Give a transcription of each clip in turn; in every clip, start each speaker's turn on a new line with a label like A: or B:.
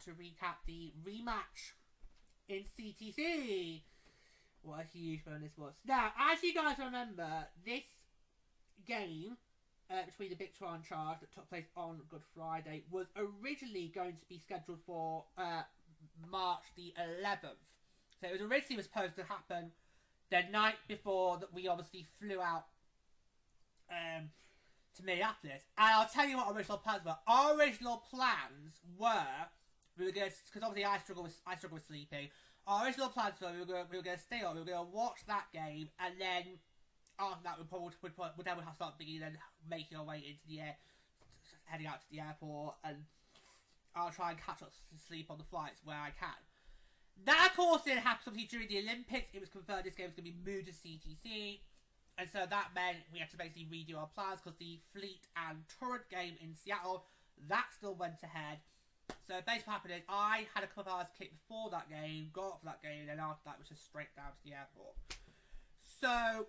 A: To recap the rematch in CTC. What a huge one this was. Now, as you guys remember, this game between the Victoire and Charge that took place on Good Friday was originally going to be scheduled for March the 11th. So it was originally supposed to happen the night before that we obviously flew out to Minneapolis. And I'll tell you what our original plans were. Our original plans were, we were going to, because obviously I struggle with sleeping. Our original plans were we were going to stay on. We were going to watch that game, and then after that we would have to start beginning and making our way into the air, heading out to the airport, and I'll try and catch up to sleep on the flights where I can. That of course didn't happen. Obviously during the Olympics, it was confirmed this game was going to be moved to CTC, and so that meant we had to basically redo our plans because the Fleet and Torrent game in Seattle that still went ahead. So basically what happened is I had a couple of hours kick before that game, got up for that game, and then after that was just straight down to the airport. So,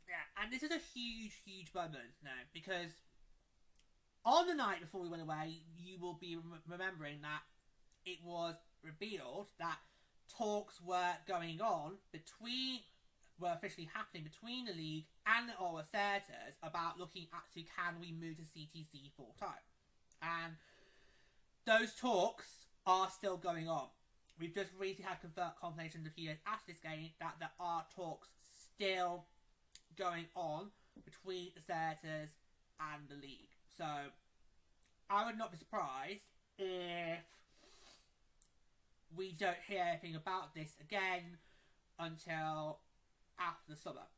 A: yeah, and this is a huge, huge moment now, because on the night before we went away, you will be remembering that it was revealed that talks were going on were officially happening between the league and the Ottawa Senators about looking at can we move to CTC full time. And those talks are still going on. We've just recently had confirmation a few days after this game that there are talks still going on between the Senators and the league. So I would not be surprised if we don't hear anything about this again until after the summer.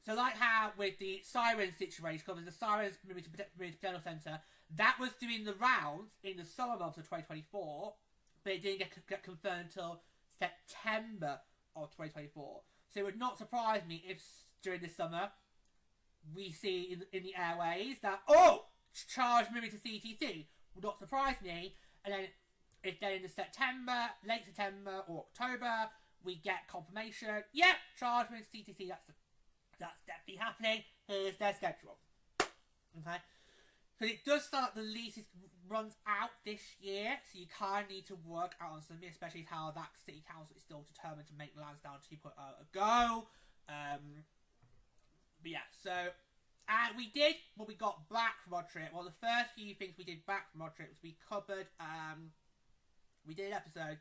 A: So like how with the Sirens situation, because the Sirens moving to Potential Centre, that was doing the rounds in the summer months of 2024, but it didn't get confirmed until September of 2024. So it would not surprise me if during the summer we see in the airways that, Charge moving to CTC. Would not surprise me. And then if then in the late September or October, we get confirmation, Charge moving to CTC, that's definitely happening. Here's their schedule. Okay? So it does start, the lease runs out this year, so you kind of need to work out on something, especially how that city council is still determined to make Lansdowne 2.0 a go. But yeah, so, and we did what we got back from our trip. Well, the first few things we did back from our trip was we covered, we did an episode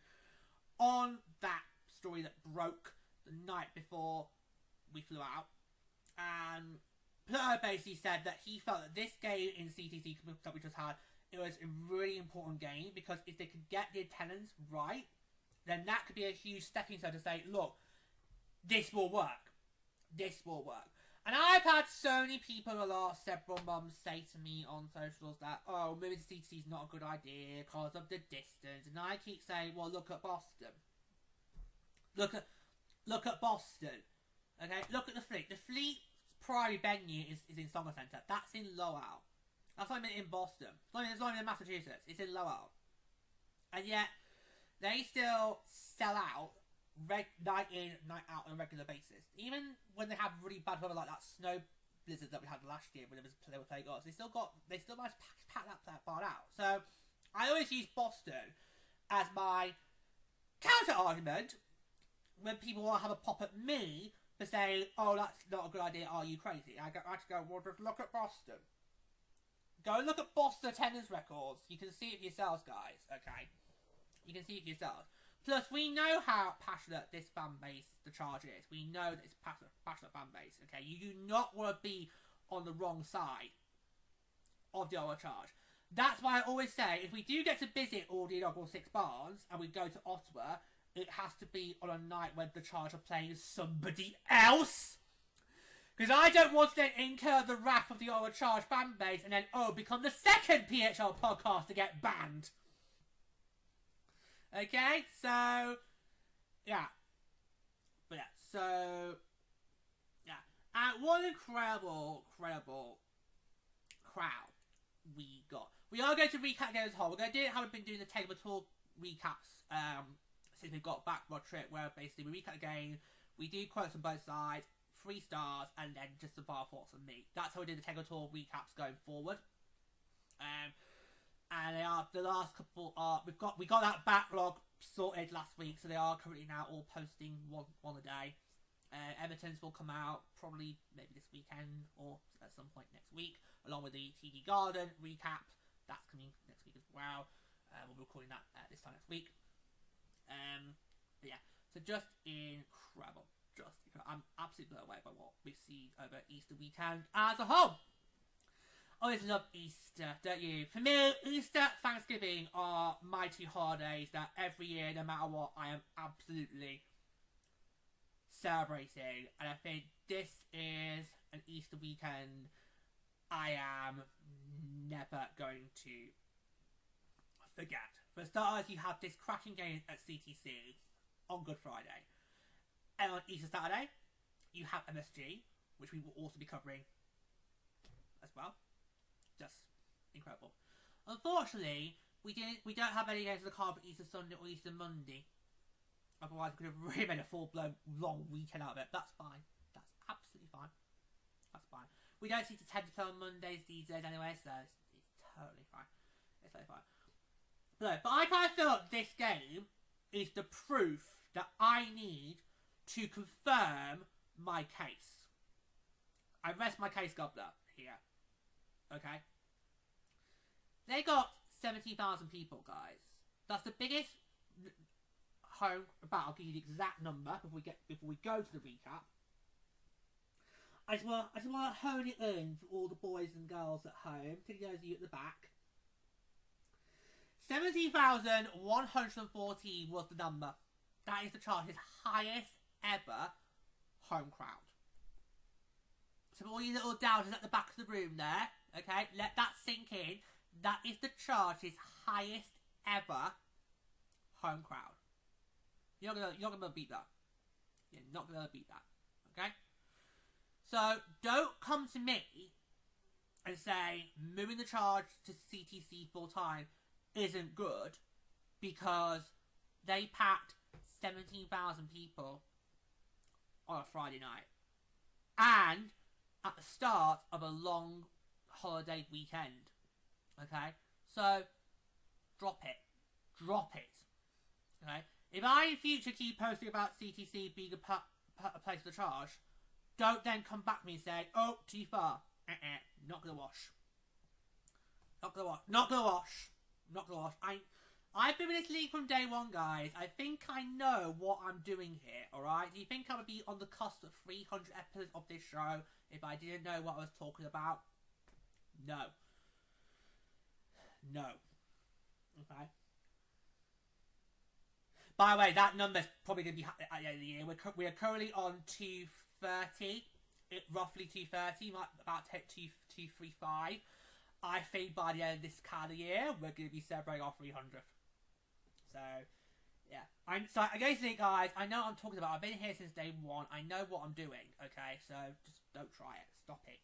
A: on that story that broke the night before we flew out. And Pluto basically said that he felt that this game in CTC that we just had, it was a really important game because if they could get the attendance right, then that could be a huge stepping stone to say, look, this will work. This will work. And I've had so many people in the last several months say to me on socials that, moving to CTC is not a good idea because of the distance. And I keep saying, well, look at Boston. Look at Boston. Okay, look at the Fleet. The Fleet primary venue is in Summer Centre. That's in Lowell. That's not even in Boston. It's not even in Massachusetts. It's in Lowell. And yet, they still sell out night in, night out on a regular basis. Even when they have really bad weather like that snow blizzard that we had last year when they were playing us, they still managed to pack that part out. So, I always use Boston as my counter argument when people want to have a pop at me for saying, that's not a good idea, are you crazy? I have to go, well, just look at Boston. Go and look at Boston attendance records. You can see it for yourselves, guys, okay? You can see it for yourselves. Plus, we know how passionate this fan base, the Charge, is. We know that it's a passionate fan base, okay? You do not want to be on the wrong side of the Ottawa Charge. That's why I always say, if we do get to visit all the inaugural 6 barns, and we go to Ottawa, it has to be on a night when the Charge are playing somebody else. Because I don't want to then incur the wrath of the Ottawa Charge fan base and then, become the second PHL podcast to get banned. Okay, so, yeah. But yeah, so, yeah. And what an incredible crowd we got. we are going to recap the game as a whole. We're going to do it how we've been doing the Table Tour recaps since we got back from our trip, where basically we recap the game, we do quotes on both sides, 3 stars, and then just some bar thoughts on me. That's how we do the Table Tour recaps going forward. And they are the last couple are we got that backlog sorted last week, so they are currently now all posting one a day. Everton's will come out probably maybe this weekend or at some point next week, along with the TD Garden recap. That's coming next week as well. We'll be recording that this time next week. But yeah, so just incredible. I'm absolutely blown away by what we've seen over Easter weekend as a whole. Always love Easter, don't you? For me, Easter, Thanksgiving are my 2 holidays that every year, no matter what, I am absolutely celebrating. And I think this is an Easter weekend I am never going to forget. For starters, you have this cracking game at CTC on Good Friday. And on Easter Saturday, you have MSG, which we will also be covering as well. Just incredible. Unfortunately, we don't have any games of the card for Easter Sunday or Easter Monday. Otherwise, we could have really made a full-blown long weekend out of it. That's fine. That's absolutely fine. That's fine. We don't see to tend to play on Mondays these days anyway, so it's totally fine. It's totally fine. But I kind of feel like this game is the proof that I need to confirm my case. I rest my case goblet here. Okay? They got 70,000 people, guys. That's the biggest home battle. I'll give you the exact number before we go to the recap. I just want to hone it in for all the boys and girls at home, particularly those of you at the back. 70,114 was the number. That is the Chargers' highest ever home crowd. So for all you little doubters at the back of the room there, okay, let that sink in. That is the Chargers' highest ever home crowd. You're not gonna beat that. You're not gonna beat that. Okay? So don't come to me and say moving the Charge to CTC full time isn't good because they packed 17,000 people on a Friday night. And at the start of a long holiday weekend. Okay? So, drop it. Okay? If I in future keep posting about CTC being a place for the Charge, don't then come back to me and say, oh, too far. Not gonna wash. I've been in this league from day one, guys. I think I know what I'm doing here, alright? Do you think I would be on the cusp of 300 episodes of this show if I didn't know what I was talking about? No. Okay? By the way, that number's probably going to be at the end of the year. We are currently on 230. Roughly 230, about 235. I think by the end of this calendar year, we're going to be celebrating our 300th. So, yeah. So, again, guys, I know what I'm talking about. I've been here since day one. I know what I'm doing, okay? So, just don't try it. Stop it.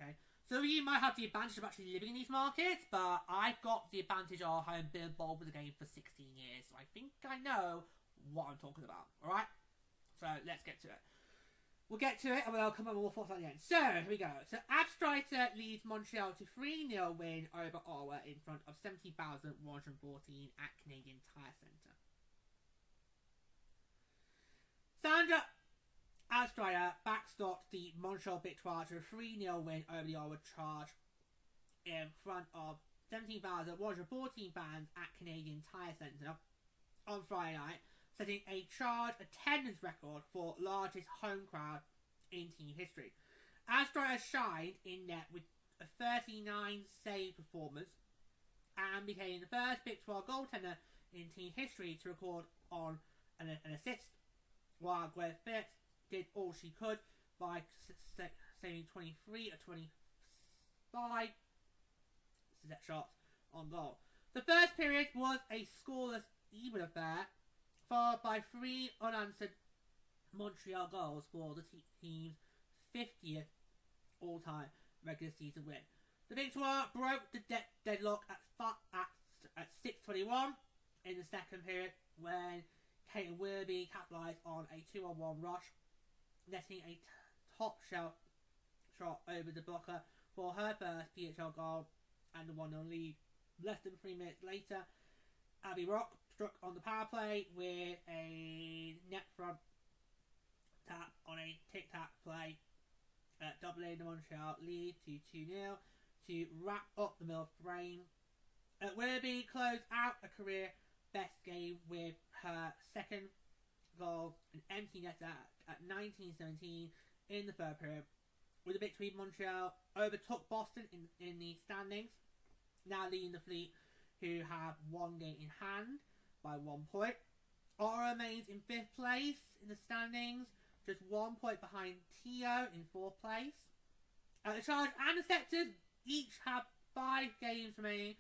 A: Okay? So, you might have the advantage of actually living in these markets, but I've got the advantage of having been involved with the game for 16 years. So, I think I know what I'm talking about, alright? So, let's get to it. We'll get to it and we'll come up with more thoughts at the end. So, here we go. So, Abstrider leads Montreal to 3-0 win over Ottawa in front of 70,114 at Canadian Tire Centre. Sandra Abstrider backstopped the Montreal Victoire to a 3-0 win over the Ottawa Charge in front of 17,114 fans at Canadian Tire Centre on Friday night, setting a Charge attendance record for largest home crowd in team history. Abstrider shined in net with a 39 save performance and became the first Victoire goaltender in team history to record on an assist, while Greg Phillips did all she could by saving 23 of 25 set shots on goal. The first period was a scoreless even affair, followed by 3 unanswered Montreal goals for the team's 50th all-time regular season win. The Victoire broke the deadlock at 6:21 in the second period when Kate Willoughby capitalised on a 2-on-1 rush, netting a top shelf shot over the blocker for her first PHL goal and the 1-0 lead. Less than 3 minutes later, Abby Rock struck on the power play with a net front tap on a tic-tac play, doubling the Montreal lead to 2-0 to wrap up the middle frame. Willoughby closed out a career best game with her second goal, an empty net at 19:17 in the third period. With a victory, Montreal overtook Boston in the standings, now leading the Fleet, who have one game in hand by 1 point. Ottawa remains in 5th place in the standings, just 1 point behind Tio in 4th place. The Charge and the Scepters each have 5 games remaining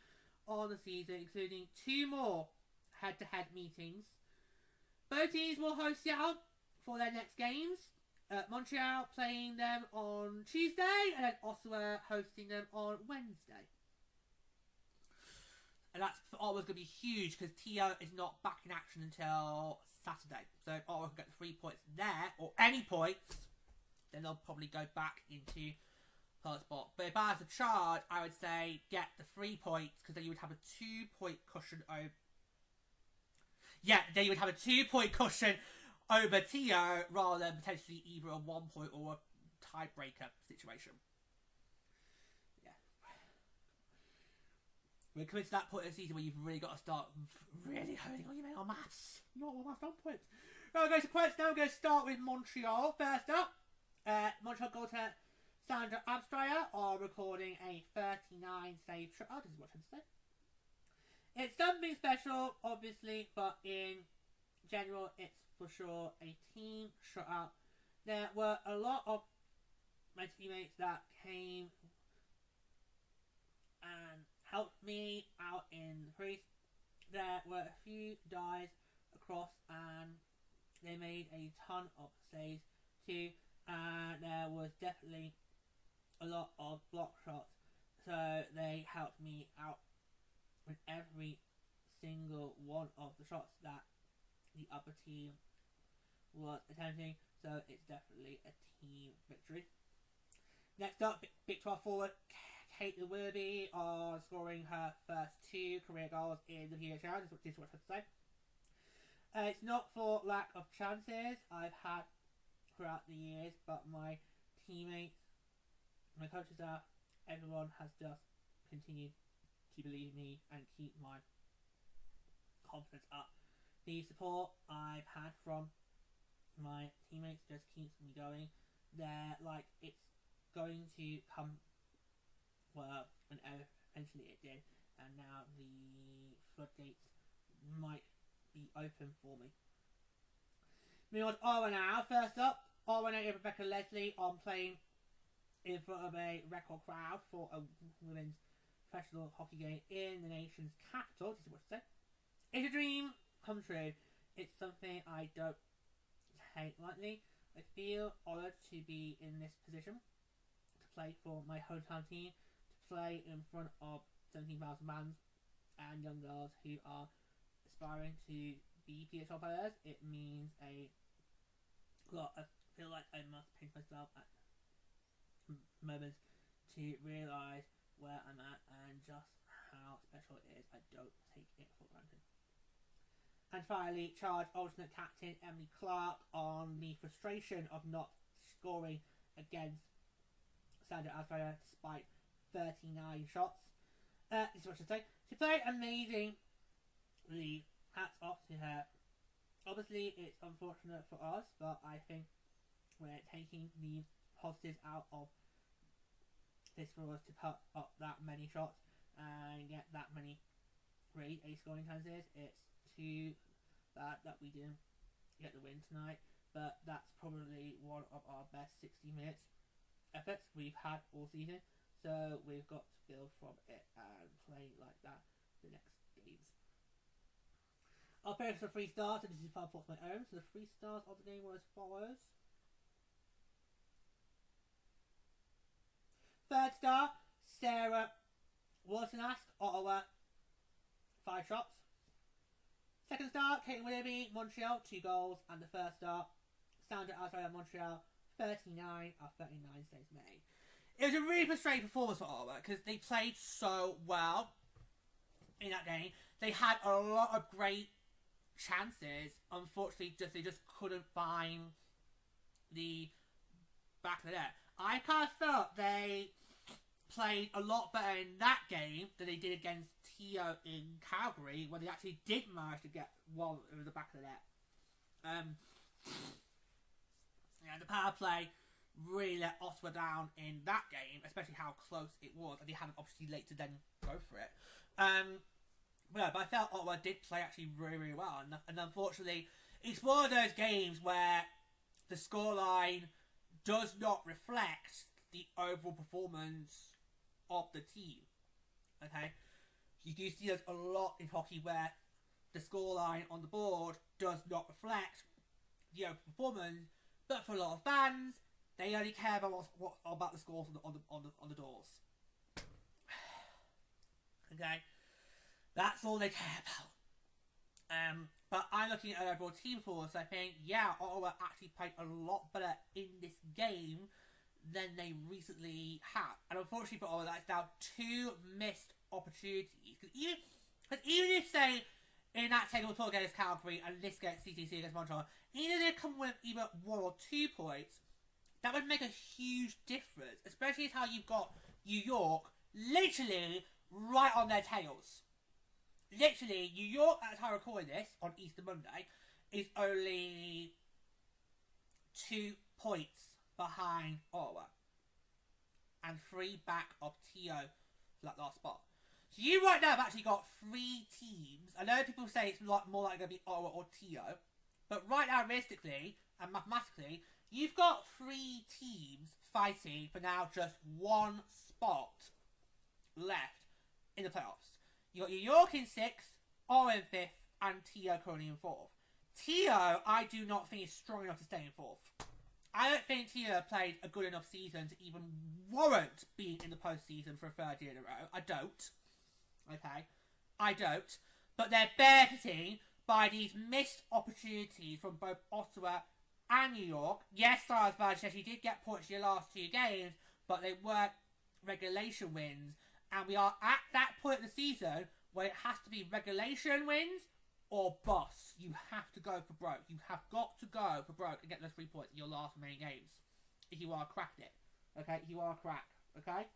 A: on the season, including 2 more head-to-head meetings. Both teams will host Seattle for their next games. Montreal playing them on Tuesday, and then Ottawa hosting them on Wednesday. And that's for Ottawa's going to be huge because Tio is not back in action until Saturday. So if Ottawa can get the 3 points there, or any points, then they'll probably go back into third spot. But if I was a Charge, I would say get the 3 points because then you would have a 2-point cushion over. Yeah, then you would have a 2-point cushion over Tio rather than potentially either a 1 point or a tiebreaker situation. We're coming to that point of the season where you've really got to start really honing on your mental maths. Not all maths on points. Right, we'll go to points now. We're going to start with Montreal. First up, Montreal goaltender Sandra Abstrayer are recording a 39 save shutout. This is what I'm saying. It's something special, obviously, but in general, it's for sure a team shutout. There were a lot of my teammates that came and helped me out in the crease. There were a few dives across and they made a ton of saves too. And there was definitely a lot of block shots. So they helped me out with every single one of the shots that the other team was attempting. So it's definitely a team victory. Next up, Victoire forward Kate Willoughby are scoring her first 2 career goals in the PHL. This is what I have to say. It's not for lack of chances I've had throughout the years, but my teammates, my coaches staff, everyone has just continued to believe in me and keep my confidence up. The support I've had from my teammates just keeps me going. They're like, it's going to come. Well, and eventually it did, and now the floodgates might be open for me. Moving on to Ottawa now. First up, Ottawa native Rebecca Leslie on playing in front of a record crowd for a women's professional hockey game in the nation's capital. This is what to say. It's a dream come true. It's something I don't take lightly. I feel honoured to be in this position, to play for my hometown team, play in front of 17,000 fans and young girls who are aspiring to be PHL players. It means a lot. I feel like I must pinch myself at moments to realise where I'm at and just how special it is. I don't take it for granted. And finally, Charge alternate captain Emily Clark on the frustration of not scoring against Sandra Aspraya despite 39 shots. This is what I should say. She played amazingly. Hats off to her. Obviously, it's unfortunate for us, but I think we're taking the positives out of this for us to put up that many shots and get that many grade A scoring chances. It's too bad that we didn't get the win tonight, but that's probably one of our best 60 minutes efforts we've had all season. So we've got to build from it and play like that the next games. I'll focus for 3 stars, and this is 5 thoughts of my own. So the 3 stars of the game were as follows. Third star, Sarah Wilson-Ask, Ottawa, 5 shots. Second star, Caitlin Willoughby, Montreal, 2 goals. And the first star, Sandra Alzheimer, Montreal, 39 of 39 saves made. It was a really frustrating performance for Ottawa because they played so well in that game. They had a lot of great chances. Unfortunately, they just couldn't find the back of the net. I kind of felt they played a lot better in that game than they did against Tio in Calgary, where they actually did manage to get one over the back of the net. The power play really let Ottawa down in that game, especially how close it was, and they had an opportunity late to then go for it. But I felt Ottawa did play actually really, really well, and unfortunately, it's one of those games where the scoreline does not reflect the overall performance of the team. Okay, you do see there's a lot in hockey where the scoreline on the board does not reflect the overall performance, but for a lot of fans, they only care about about the scores on the doors. Okay, that's all they care about. But I'm looking at overall team performance. I think, Ottawa actually played a lot better in this game than they recently have. And unfortunately for Ottawa, that's now 2 missed opportunities. Because even if, say, in that table talk against Calgary and this against CTC against Montreal, even if they come with either 1 or 2 points, that would make a huge difference. Especially how you've got New York literally right on their tails. Literally, New York, at the time of recording this, on Easter Monday, is only 2 points behind Ottawa. And 3 back of Tio for that last spot. So you right now have actually got 3 teams. I know people say it's more likely going to be Ottawa or Tio. But right now, realistically and mathematically, you've got 3 teams fighting for now just 1 spot left in the playoffs. You got New York in 6th, Ottawa in 5th, and Tio currently in 4th. Tio, I do not think is strong enough to stay in 4th. I don't think Tio played a good enough season to even warrant being in the postseason for a 3rd year in a row. I don't. Okay? I don't. But they're benefiting by these missed opportunities from both Ottawa and New York. Yes, Sarah's bad. She did get points in the last 2 games, but they weren't regulation wins. And we are at that point of the season where it has to be regulation wins or bust. You have to go for broke. You have got to go for broke and get those 3 points in your last remaining games. If you are cracked it. Okay? If you are cracked. Okay?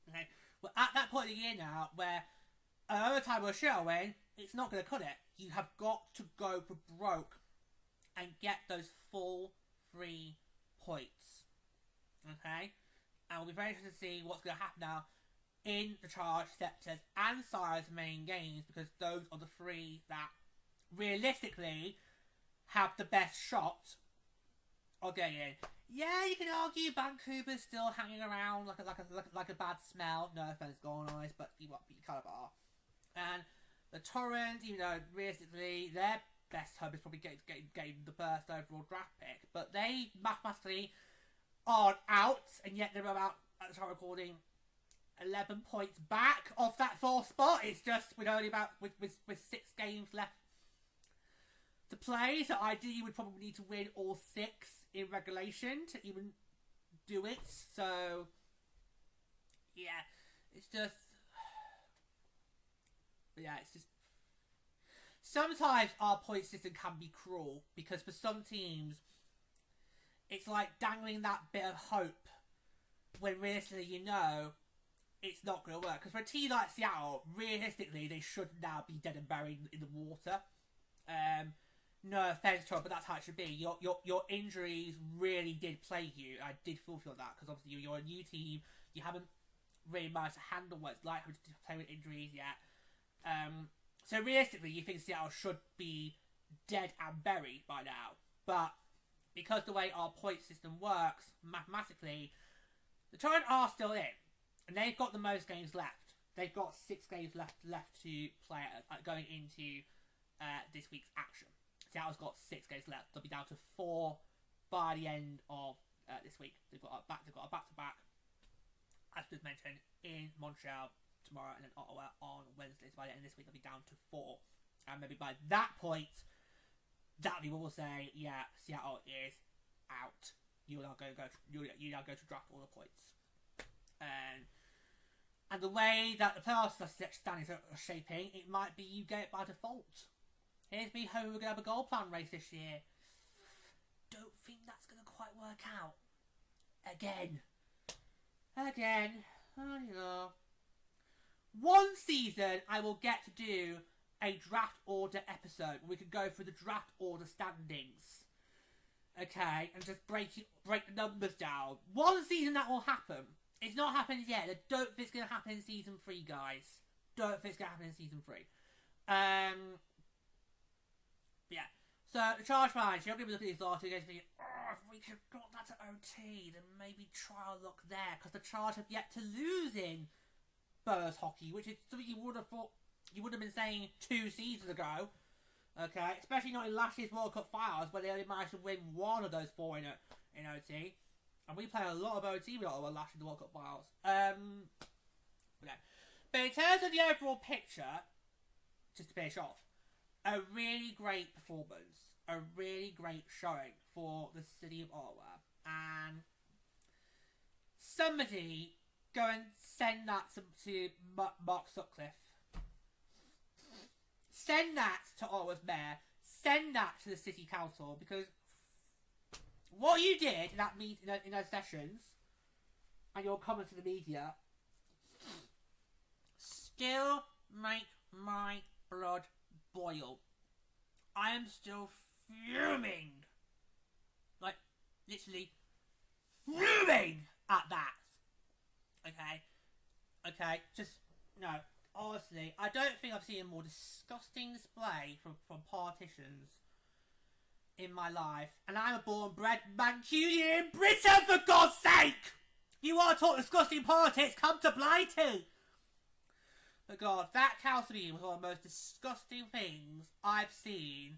A: Okay? We're at that point of the year now where another time we'll share win, it's not going to cut it. You have got to go for broke and get those full 3 points. Okay? And we'll be very interested to see what's going to happen now in the Charge, Scepters, and Sire's main games, because those are the 3 that realistically have the best shot of getting in. Yeah, you can argue Vancouver's still hanging around like a bad smell. No offense going on this, but you kind of are. And the Torrens, even though realistically their best hope is probably getting the first overall draft pick, but they mathematically aren't out, and yet they're about, at the time of recording, 11 points back off that 4th spot. It's just with 6 games left to play, so ideally would probably need to win all 6 in regulation to even do it. So yeah, it's just sometimes our point system can be cruel, because for some teams it's like dangling that bit of hope when realistically it's not going to work. Because for a team like Seattle, realistically they should now be dead and buried in the water. No offense to it, but that's how it should be. Your injuries really did plague you. I did feel that, because obviously you're a new team. You haven't really managed to handle what it's like to play with injuries yet. So realistically, you think Seattle should be dead and buried by now. But because the way our point system works, mathematically, the Torrents are still in. And they've got the most games left. They've got 6 games left to play going into this week's action. Seattle's got 6 games left. They'll be down to 4 by the end of this week. They've got a back-to-back just as mentioned, in Montreal tomorrow and then Ottawa on Wednesday. So by the end of this week, they'll be down to 4. And maybe by that point, that people will say, yeah, Seattle is out. You're not going to draft all the points. And the way that the playoff standings are shaping, it might be you get it by default. Here's me hoping we're going to have a goal plan race this year. Don't think that's going to quite work out. Again. Oh, you know. One season, I will get to do a draft order episode where we could go through the draft order standings. Okay, and just break the numbers down. One season that will happen. It's not happened yet. I don't think it's going to happen in season 3, guys. Don't think it's going to happen in season 3. Yeah. So, the charge fans, you're going to be looking at these last 2 games and thinking, if we could have got that to OT, then maybe try a look there. Because the Charge have yet to lose in Burrs hockey, which is something you would have thought, you would have been saying 2 seasons ago. Okay, especially not in last year's World Cup finals, where they only managed to win 1 of those 4 in OT. And we played a lot of OT with Ottawa last year in the World Cup finals. Okay. But in terms of the overall picture, just to finish off, a really great performance, a really great showing for the city of Ottawa. And somebody go and send that to Mark Sutcliffe. Send that to Ottawa's mayor. Send that to the city council, because what you did in that meeting, in those sessions, and your comments to the media, still make my blood boil. I am still fuming. Like, literally fuming at that. Okay, just, no. Honestly, I don't think I've seen a more disgusting display from politicians in my life. And I'm a born-bred Mancunian in Britain, for God's sake! You want to talk disgusting politics? Come to Blighty! But God, that council meeting was one of the most disgusting things I've seen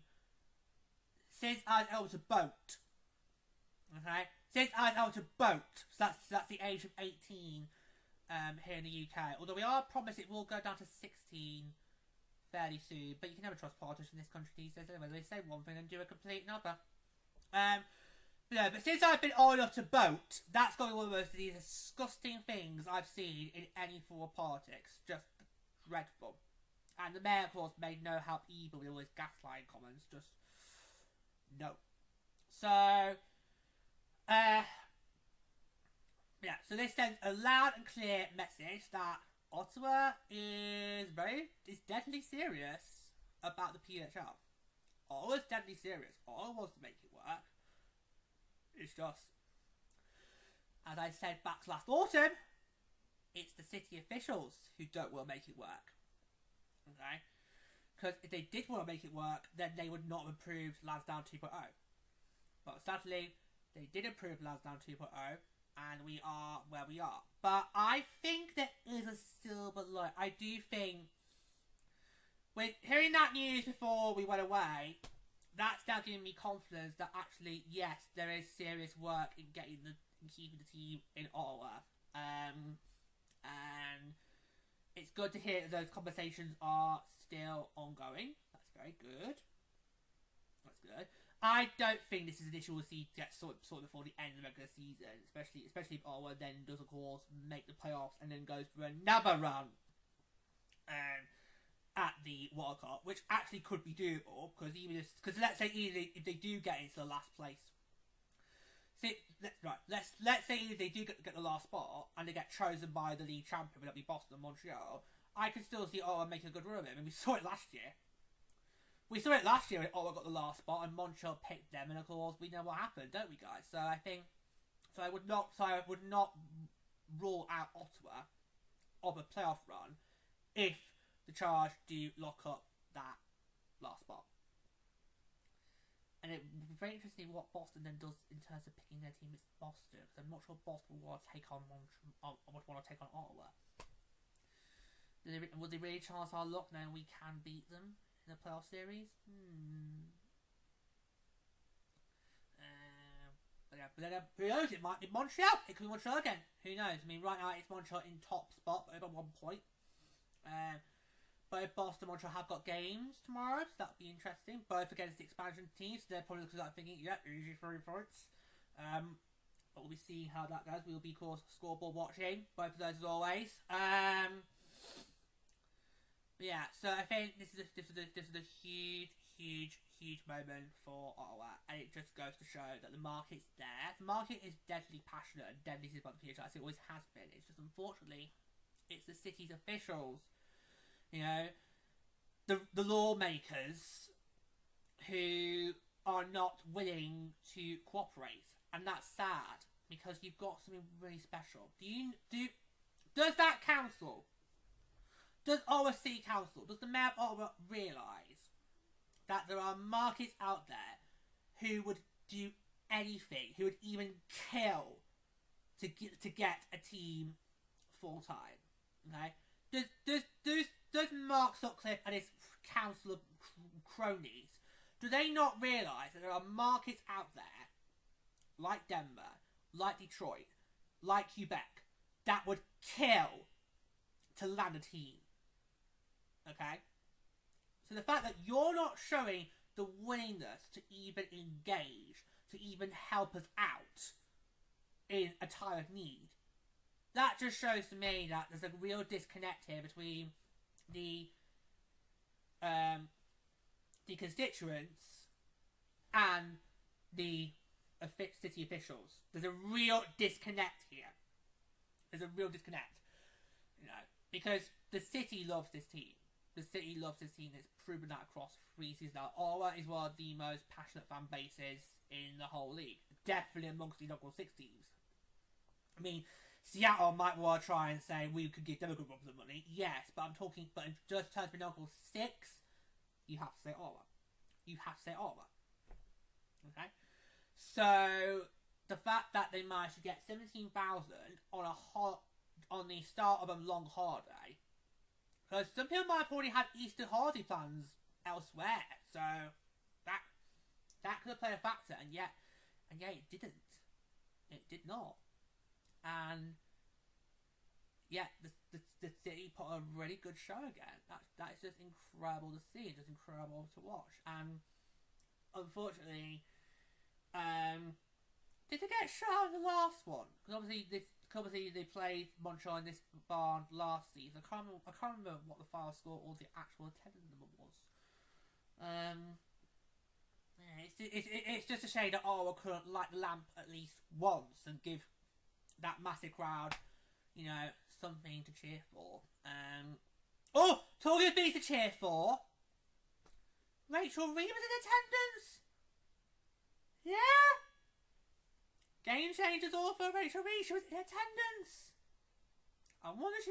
A: since I was able to boat. Okay? Since I was able to boat. So that's the age of 18. Here in the UK, although we are promised it will go down to 16 fairly soon, but you can never trust politicians in this country these days anyway. They say one thing and do a complete another. But since I've been old enough to boat, that's going to be one of the most disgusting things I've seen in any form of politics. Just dreadful. And the mayor, of course, made no help evil with all his gaslighting comments. Just no. So, yeah, so this sends a loud and clear message that Ottawa is deadly serious about the PHL. Ottawa's deadly serious. Ottawa wants to make it work. It's just, as I said back last autumn, it's the city officials who don't want to make it work. Okay? Because if they did want to make it work, then they would not have approved Lansdowne 2.0. But sadly, they did approve Lansdowne 2.0. And we are where we are. But I think there is a silver light. I do think, with hearing that news before we went away, that's now giving me confidence that actually, yes, there is serious work in keeping the team in Ottawa. And it's good to hear that those conversations are still ongoing. That's very good. That's good. I don't think this is an issue we'll see get sorted before the end of the regular season, especially if Ottawa then does, of course, make the playoffs and then goes for another run at the World Cup, which actually could be doable, because let's say if they do get into the last place, let's say if they do get the last spot and they get chosen by the league champion, whether that be Boston or Montreal, I can still see Ottawa making a good run of it. I mean, we saw it last year. We saw it last year when Ottawa got the last spot and Montreal picked them, and of course we know what happened, don't we, guys? So I would not rule out Ottawa of a playoff run if the Charge do lock up that last spot. And it would be very interesting what Boston then does in terms of picking their team as Boston, because I'm not sure Boston will want to take on Ottawa. Would they really chance our luck now and we can beat them in the playoff series? But But then, who knows? It might be Montreal. It could be Montreal again. Who knows? I mean, right now it's Montreal in top spot, over 1 point. Both Boston and Montreal have got games tomorrow, so that'll be interesting. Both against the expansion teams, so they're probably looking at thinking, yep, easy 3 points. But we'll be seeing how that goes. We'll be, of course, scoreboard watching. Both of those as always. Yeah, so I think this is a huge moment for Ottawa, and it just goes to show that the market's there. The market is deadly passionate and deadly about the future, as it always has been. It's just, unfortunately, it's the city's officials, you know, the lawmakers who are not willing to cooperate, and that's sad because you've got something really special. Does that council? Does Ottawa City Council, does the Mayor of Ottawa realise that there are markets out there who would do anything, who would even kill to get a team full time? Okay, does Mark Sutcliffe and his council of cronies, do they not realise that there are markets out there like Denver, like Detroit, like Quebec that would kill to land a team? Okay? So the fact that you're not showing the willingness to even engage, to even help us out in a time of need, that just shows to me that there's a real disconnect here between the constituents and the city officials. There's a real disconnect here. There's a real disconnect. You know, because the city loves this team. The city loves this team. It's proven that across 3 seasons now. Ottawa is one of the most passionate fan bases in the whole league. Definitely amongst the local 6 teams. I mean, Seattle might well try and say we could give them a good run for the money. Yes, but in just terms of local 6, you have to say Ottawa. You have to say Ottawa. Okay? So, the fact that they managed to get 17,000 on the start of a long holiday, because some people might have already had Easter holiday plans elsewhere, so that could have played a factor, and yet it didn't. It did not. And yeah, the city put a really good show again. That is just incredible to see, just incredible to watch. And unfortunately, did they get shot in the last one? Because obviously they played Montreal in this barn last season. I can't remember what the final score or the actual attendance number was. It's just a shame that Ottawa couldn't light the lamp at least once and give that massive crowd, you know, something to cheer for. Talking of things to cheer for, Rachel Reed was in attendance. Yeah. Game Changers author Rachel Reed, she was in attendance. I wonder if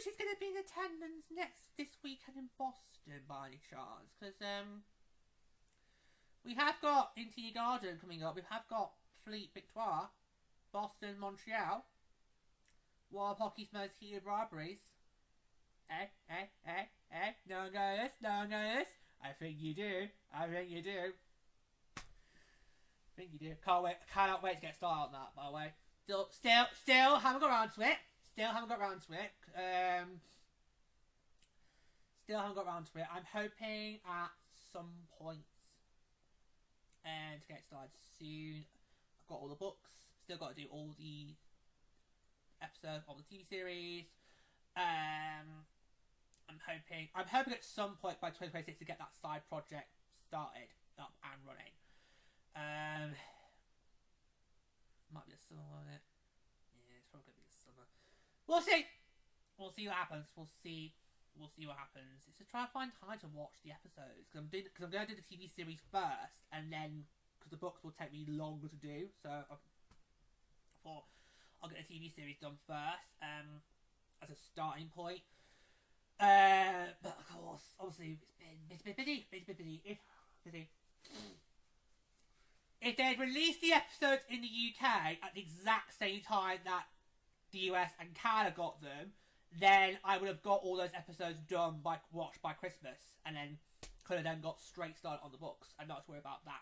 A: she's going to be in attendance this weekend in Boston by any chance, because we have got in TD Garden coming up. We have got Montreal Victoire, Boston, Montreal. One of hockey's most heated rivalries. No one knows this. No one knows this. I think you do. Cannot wait to get started on that, by the way. Still haven't got around to it. Still haven't got around to it. I'm hoping at some point to get started soon. I've got all the books. Still got to do all the episodes of the TV series. I'm hoping at some point by 2026 to get that side project started up and running. Might be the summer, won't it? Yeah, it's probably gonna be the summer. We'll see. We'll see what happens. We'll see what happens. It's just try to find time to watch the episodes because I'm going to do the TV series first, and then because the books will take me longer to do, so I thought I'll get the TV series done first as a starting point. But of course, obviously it's been busy. If they'd released the episodes in the UK at the exact same time that the US and Canada got them, then I would have got all those episodes watched by Christmas, and then could have then got straight started on the books and not to worry about that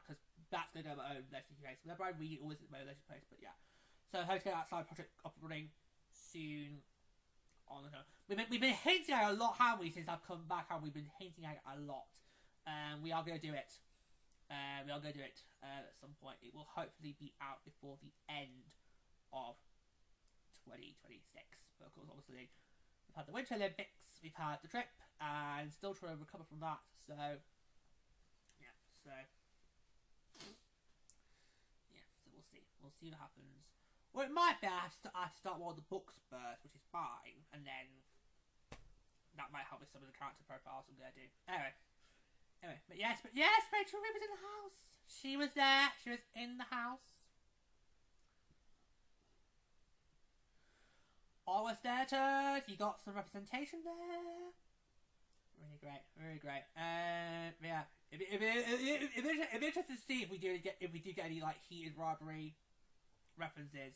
A: because that's going to go my own legislative pace. Whenever I read it, always at my own legislative pace, but yeah. So I hope to get that side project up and running soon. We've been hinting at it a lot, haven't we, since I've come back? We've been hinting at it a lot. We are going to do it. At some point. It will hopefully be out before the end of 2026. But of course, obviously, we've had the Winter Olympics, we've had the trip, and still trying to recover from that. So we'll see. We'll see what happens. Or it might be I have to start one of the books first, which is fine, and then that might help with some of the character profiles I'm going to do. Anyway, but yes, Rachel Reed was in the house. She was there. She was in the house. All was there, you got some representation there. Really great, really great. Yeah, it'd be interesting to see if we do get any like heated rivalry references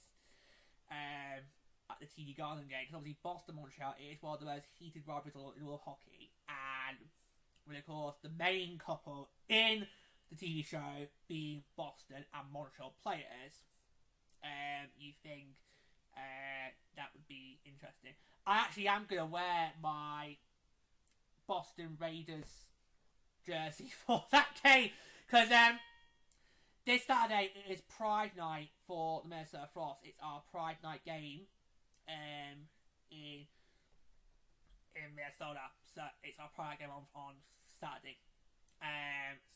A: at the TD Garden game, because obviously Boston Montreal is one of the most heated rivalries in all hockey, and with of course the main couple in the TV show being Boston and Montreal players, you think that would be interesting. I actually am going to wear my Boston Raiders jersey for that game, because this Saturday is Pride Night for the Minnesota Frost. It's our Pride Night game in Minnesota. So it's our Pride game on Saturday.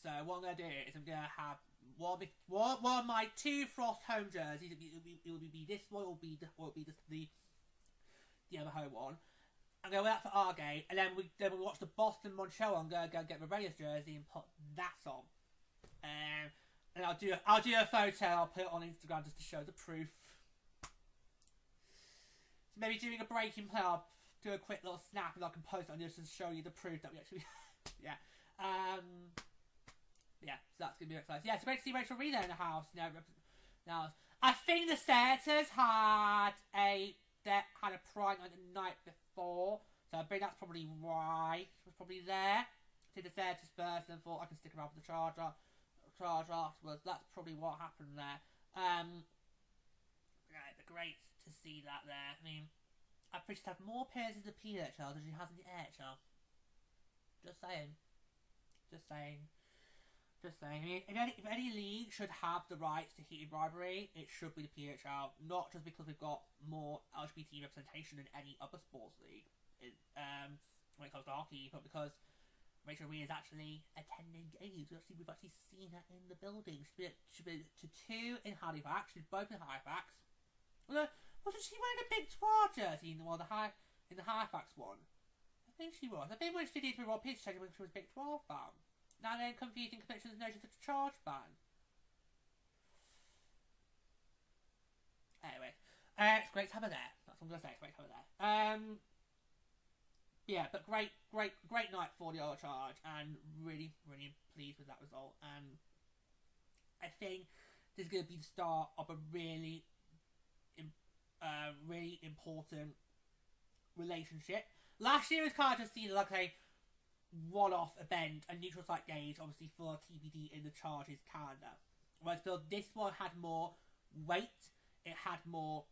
A: So what I'm going to do is I'm going to have one of my two Frost home jerseys. It will be this one, or will be the other home one. I'm going to wear that for our game, and then we watch the Boston Montreal. I'm going to go get my Raiders jersey and put that on. And I'll do a photo. I'll put it on Instagram just to show the proof. So maybe during a breaking play, I'll do a quick little snap and I can post it on just to show you the proof that we actually. Yeah. Yeah. So that's gonna be exciting. Yeah, it's great to see Rachel Reed in the house. Now, I think the Senators had a Pride night the night before, so I think that's probably why she was probably there. Did the Senators first, and thought I can stick around with the charge afterwards. That's probably what happened there. Right, but great to see that there. I mean, I think she'd have more pairs in the PHL than she has in the AHL. Just saying. I mean, if any league should have the rights to heated rivalry, it should be the PHL. Not just because we've got more LGBT representation than any other sports league when it comes to hockey, but because Rachel Reed is actually attending games. We've actually seen her in the building. She's been to two in Halifax. She's both in Halifax. Wasn't she wearing a Big 12 jersey in the Halifax one? I think she was. I think when she did with Rob Pierce, she was a Big 12 fan. Now then, confusing connections and notions of the charge fan. Anyway, it's great to have her there. That's what I'm gonna say. It's great to have her there. Yeah, but great night for the Ottawa Charge, and really, really pleased with that result. And I think this is going to be the start of a really important relationship. Last year was kind of just seen like a one-off event, a neutral site gauge, obviously for TBD in the Charge's calendar. Whereas this one had more weight, it had more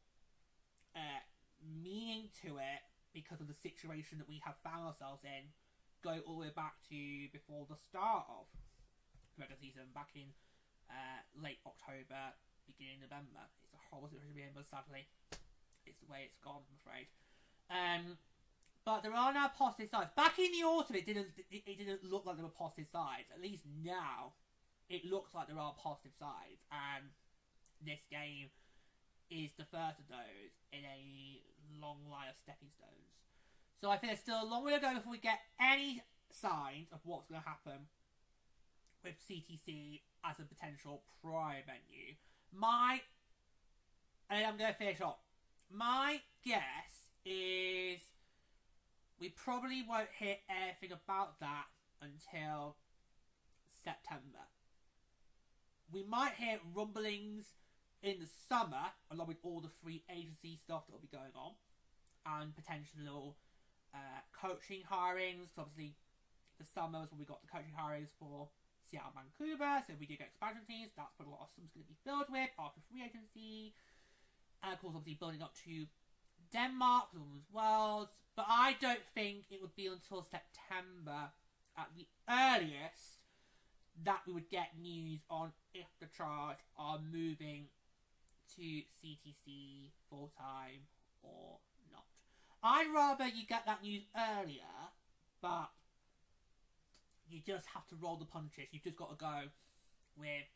A: meaning to it, because of the situation that we have found ourselves in, going all the way back to before the start of the regular season, back in late October, beginning November. It's a horrible situation to be in, but sadly, it's the way it's gone, I'm afraid. But there are now positive sides. Back in the autumn, it didn't look like there were positive sides. At least now, it looks like there are positive sides, and this game is the first of those in a long line of stepping stones. So I think there's still a long way to go before we get any signs of what's going to happen with CTC as a potential Pride venue. And I'm going to finish up. My guess is we probably won't hear anything about that until September. We might hear rumblings in the summer, along with all the free agency stuff that will be going on, and potential coaching hirings. So obviously, the summer is when we got the coaching hirings for Seattle, Vancouver. So if we do get expansion teams, that's probably what Awesom's going to be filled with after free agency. And of course, obviously building up to Denmark for the Women's Worlds. But I don't think it would be until September at the earliest that we would get news on if the Charge are moving to CTC full-time or not. I'd rather you get that news earlier, but you just have to roll the punches. You've just got to go with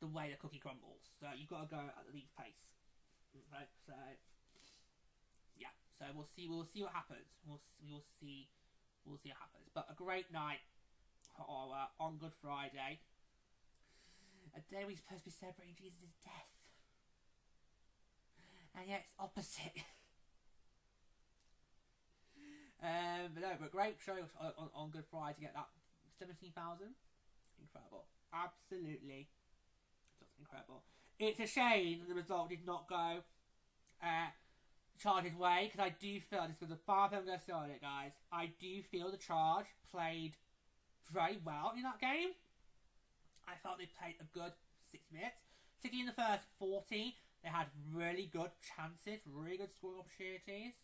A: the way the cookie crumbles. So you've got to go at the league's pace. Okay, so yeah. So we'll see what happens. We'll see what happens. But a great night for Ottawa on Good Friday. A day we're supposed to be celebrating Jesus' death. And yet it's opposite. But great show on Good Friday to get that 17,000. Incredible. Absolutely. Just incredible. It's a shame that the result did not go Charge's way, because I do feel, this was the far I'm going to say on it, guys, I do feel the Charge played very well in that game. I felt they played a good 6 minutes. Particularly in the first 40, they had really good chances, really good scoring opportunities.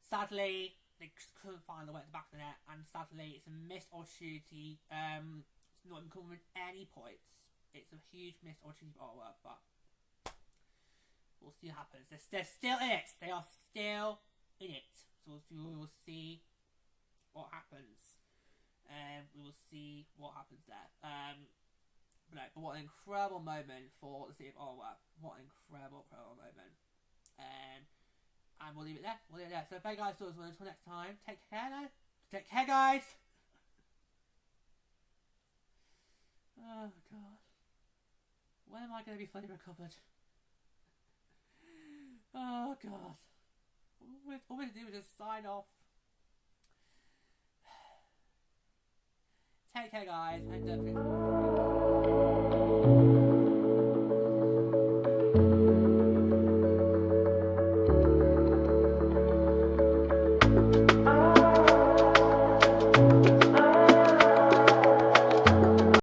A: Sadly, they just couldn't find the way at the back of the net, and sadly, it's a missed opportunity. It's not even coming with any points. It's a huge missed opportunity for Ottawa, but we'll see what happens. They're still in it. They are still in it. So we will see what happens. We will see what happens there. But what an incredible moment for the city of Ottawa. What an incredible moment. And we'll leave it there. So thank you guys for until next time. Take care, guys. Take care, guys. Oh, God. When am I going to be fully recovered? Oh, God. All we have to do is just sign off. Take care, guys. And